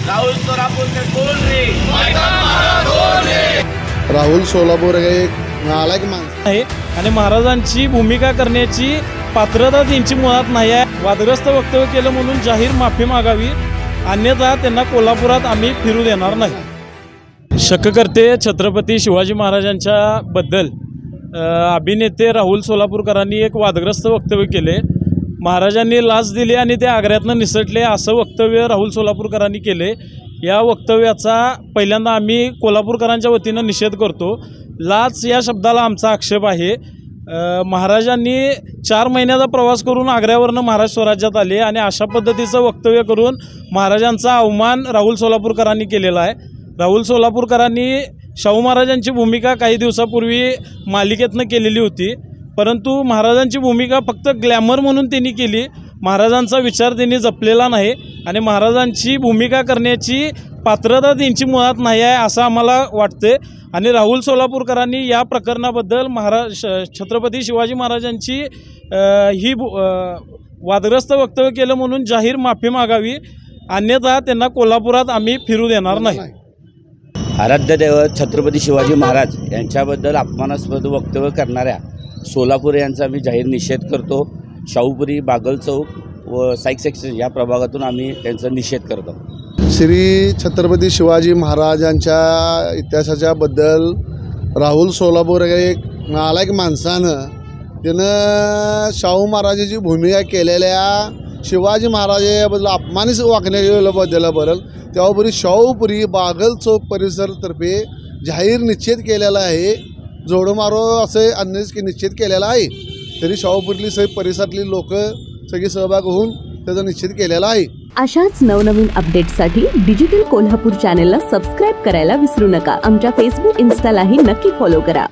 राहुल सोलापूरकर कोण रे? राहुल सोलापूर हे एक नालायक माणूस आहे आणि महाराजांची भूमिका करण्याची पात्रता त्यांची मुळात नाही आहे। वादग्रस्त वक्तव्य केलं म्हणून जाहीर माफी मागावी, अन्यथा त्यांना कोल्हापुरात आम्ही फिरू देणार नाही। शक करते छत्रपती शिवाजी महाराजांच्या बद्दल अभिनेते राहुल सोलापूरकरांनी एक वादग्रस्त वक्तव्य केले। महाराजांनी लाच दिली आणि ते आग्र्यातनं निसटले असं वक्तव्य राहुल सोलापूरकरांनी केले। या वक्तव्याचा पहिल्यांदा आम्ही कोल्हापूरकरांच्या वतीनं निषेध करतो। लाच या शब्दाला आमचा आक्षेप आहे। महाराजांनी 4 महिन्याचा प्रवास करून आग्र्यावरनं महाराष्ट्र स्वराज्यात आले आणि अशा पद्धतीचं वक्तव्य करून महाराजांचा अवमान राहुल सोलापूरकरांनी केलेला आहे। राहुल सोलापूरकरांनी शाहू महाराजांची भूमिका काही दिवसापूर्वी मालिकेतनं केलेली होती, परंतु महाराजांची भूमिका फक्त ग्लॅमर म्हणून त्यांनी केली। महाराजांचा विचार त्यांनी जपलेला नाही आणि महाराजांची भूमिका करण्याची पात्रता त्यांची मुळात नाही आहे असं आम्हाला वाटते। आणि राहुल सोलापूरकरांनी या प्रकरणाबद्दल छत्रपती शिवाजी महाराजांची ही वादग्रस्त वक्तव्य केलं म्हणून जाहीर माफी मागावी, अन्यथा त्यांना कोल्हापुरात आम्ही फिरू देणार नाही। आराध्य दैवत छत्रपती शिवाजी महाराज यांच्याबद्दल अपमानास्पद वक्तव्य करणाऱ्या सोलापूर यांचा आम्ही जाहीर निषेध करतो। शाहूपुरी, बागल चौक व साईक सेक्शन या प्रभागातून आम्ही त्यांचा निषेध करतो। श्री छत्रपती शिवाजी महाराजांच्या इतिहासाच्या बद्दल राहुल सोलापूर हे एक नालायक माणसानं त्यानं शाहू महाराजांची भूमिका केलेल्या शिवाजी महाराजाबद्दल अपमानित वागण्याबद्दल बरं त्यावर शाहूपुरी बागल चौक परिसरतर्फे जाहीर निषेध केलेला आहे। जोडमारो असे अन्य निश्चित केलेला आहे, तरी शाहूपुरीतली परिसरातली लोक सगळी सहभाग होऊन त्याचा निश्चित केलेला आहे। अशाच नवनवीन अपडेट्ससाठी डिजिटल कोल्हापूर चॅनेलला सबस्क्राईब करायला विसरू नका। आमच्या फेसबुक, इन्स्टालाही नक्की फॉलो करा।